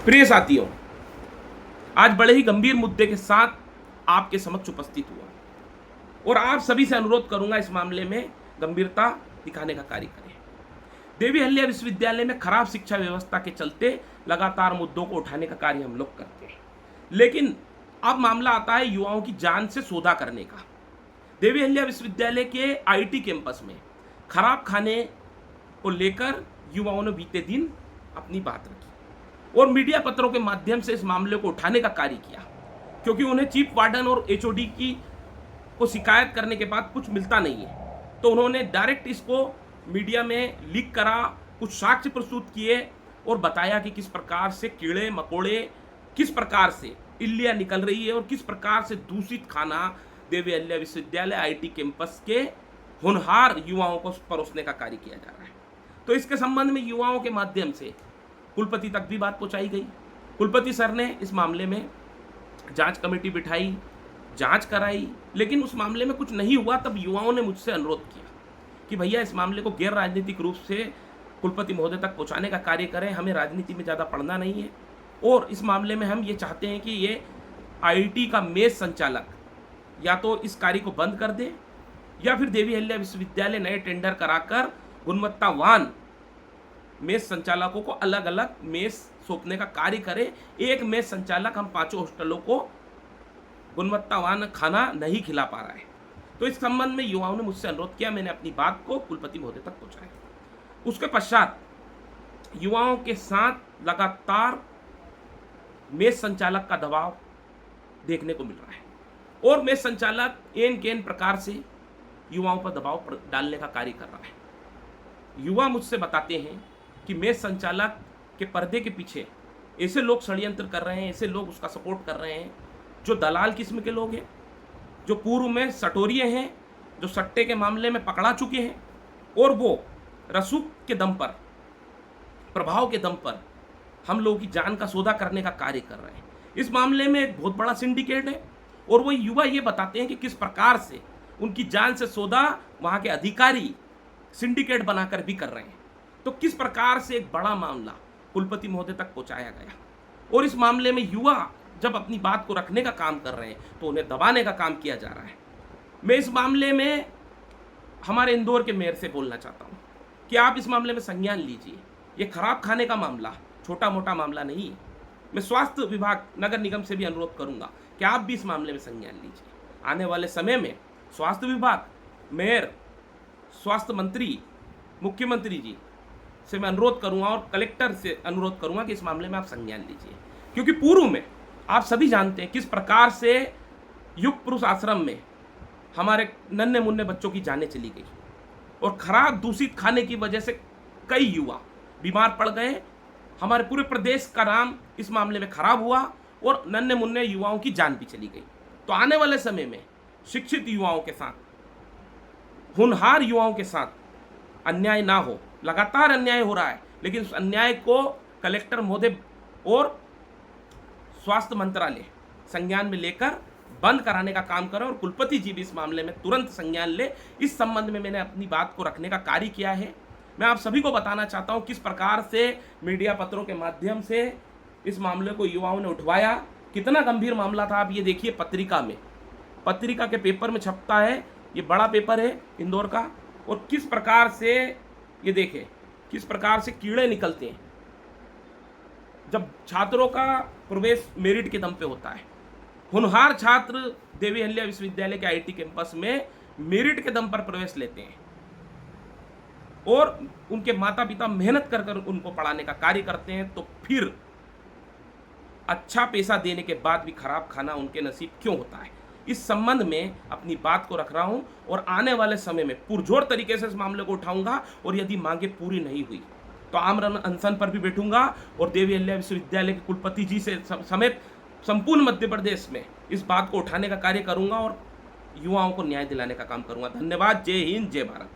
प्रिय साथियों, आज बड़े ही गंभीर मुद्दे के साथ आपके समक्ष उपस्थित हुआ और आप सभी से अनुरोध करूंगा इस मामले में गंभीरता दिखाने का कार्य करें। देवी अहिल्या विश्वविद्यालय में खराब शिक्षा व्यवस्था के चलते लगातार मुद्दों को उठाने का कार्य हम लोग करते हैं, लेकिन अब मामला आता है युवाओं की जान से सौदा करने का। देवी अहिल्या विश्वविद्यालय के आईटी कैंपस में खराब खाने को लेकर युवाओं ने बीते दिन अपनी बात रखी और मीडिया पत्रों के माध्यम से इस मामले को उठाने का कार्य किया, क्योंकि उन्हें चीफ वार्डन और एचओडी को शिकायत करने के बाद कुछ मिलता नहीं है, तो उन्होंने डायरेक्ट इसको मीडिया में लीक करा, कुछ साक्ष्य प्रस्तुत किए और बताया कि किस प्रकार से कीड़े मकोड़े, किस प्रकार से इल्लियाँ निकल रही है और किस प्रकार से दूषित खाना देवी अहिल्या विश्वविद्यालय आईटी कैंपस के होनहार युवाओं को परोसने का कार्य किया जा रहा है। तो इसके संबंध में युवाओं के माध्यम से कुलपति तक भी बात पहुंचाई गई। कुलपति सर ने इस मामले में जांच कमेटी बिठाई, जांच कराई, लेकिन उस मामले में कुछ नहीं हुआ। तब युवाओं ने मुझसे अनुरोध किया कि भैया इस मामले को गैर राजनीतिक रूप से कुलपति महोदय तक पहुंचाने का कार्य करें, हमें राजनीति में ज़्यादा पढ़ना नहीं है और इस मामले में हम ये चाहते हैं कि ये आईटी का मेस संचालक या तो इस कार्य को बंद कर दे या फिर देवी अहिल्या विश्वविद्यालय नए टेंडर कराकर गुणवत्तावान मेस संचालकों को अलग अलग मेस सौंपने का कार्य करे। एक मेस संचालक हम 5 हॉस्टलों को गुणवत्तावान खाना नहीं खिला पा रहा है। तो इस संबंध में युवाओं ने मुझसे अनुरोध किया, मैंने अपनी बात को कुलपति महोदय तक पहुंचाया। उसके पश्चात युवाओं के साथ लगातार मेस संचालक का दबाव देखने को मिल रहा है और मेस संचालक एन प्रकार से युवाओं पर दबाव डालने का कार्य कर रहा है। युवा मुझसे बताते हैं कि मेस संचालक के पर्दे के पीछे ऐसे लोग षड्यंत्र कर रहे हैं, ऐसे लोग उसका सपोर्ट कर रहे हैं जो दलाल किस्म के लोग हैं, जो पूर्व में सटोरिये हैं, जो सट्टे के मामले में पकड़ा चुके हैं और वो रसूख के दम पर, प्रभाव के दम पर हम लोगों की जान का सौदा करने का कार्य कर रहे हैं। इस मामले में एक बहुत बड़ा सिंडिकेट है और वो युवा ये बताते हैं कि किस प्रकार से उनकी जान से सौदा वहाँ के अधिकारी सिंडिकेट बनाकर भी कर रहे हैं। तो किस प्रकार से एक बड़ा मामला कुलपति महोदय तक पहुंचाया गया और इस मामले में युवा जब अपनी बात को रखने का काम कर रहे हैं तो उन्हें दबाने का काम किया जा रहा है। मैं इस मामले में हमारे इंदौर के मेयर से बोलना चाहता हूं कि आप इस मामले में संज्ञान लीजिए। ये खराब खाने का मामला छोटा मोटा मामला नहीं है। मैं स्वास्थ्य विभाग नगर निगम से भी अनुरोध करूंगा कि आप भी इस मामले में संज्ञान लीजिए। आने वाले समय में स्वास्थ्य विभाग, मेयर, स्वास्थ्य मंत्री, मुख्यमंत्री जी से मैं अनुरोध करूंगा और कलेक्टर से अनुरोध करूंगा कि इस मामले में आप संज्ञान लीजिए, क्योंकि पूर्व में आप सभी जानते हैं किस प्रकार से युग पुरुष आश्रम में हमारे नन्हे मुन्ने बच्चों की जानें चली गई और खराब दूषित खाने की वजह से कई युवा बीमार पड़ गए। हमारे पूरे प्रदेश का नाम इस मामले में खराब हुआ और नन्हे मुन्ने युवाओं की जान भी चली गई। तो आने वाले समय में शिक्षित युवाओं के साथ, होनहार युवाओं के साथ अन्याय ना हो। लगातार अन्याय हो रहा है, लेकिन उस अन्याय को कलेक्टर महोदय और स्वास्थ्य मंत्रालय संज्ञान में लेकर बंद कराने का काम करें और कुलपति जी भी इस मामले में तुरंत संज्ञान ले। इस संबंध में मैंने अपनी बात को रखने का कार्य किया है। मैं आप सभी को बताना चाहता हूं किस प्रकार से मीडिया पत्रों के माध्यम से इस मामले को युवाओं ने उठवाया। कितना गंभीर मामला था आप ये देखिए, पत्रिका के पेपर में छपता है, ये बड़ा पेपर है इंदौर का, और किस प्रकार से ये देखें किस प्रकार से कीड़े निकलते हैं जब छात्रों का प्रवेश मेरिट के दम पे होता है। होनहार छात्र देवी अहिल्या विश्वविद्यालय के आईटी कैंपस में मेरिट के दम पर प्रवेश लेते हैं और उनके माता पिता मेहनत कर कर उनको पढ़ाने का कार्य करते हैं, तो फिर अच्छा पैसा देने के बाद भी खराब खाना उनके नसीब क्यों होता है। इस संबंध में अपनी बात को रख रहा हूं और आने वाले समय में पुरजोर तरीके से इस मामले को उठाऊंगा और यदि मांगे पूरी नहीं हुई तो आमरण अनशन पर भी बैठूंगा और देवी अहिल्या विश्वविद्यालय के कुलपति जी से समेत संपूर्ण मध्य प्रदेश में इस बात को उठाने का कार्य करूंगा और युवाओं को न्याय दिलाने का काम करूंगा। धन्यवाद। जय हिंद, जय भारत।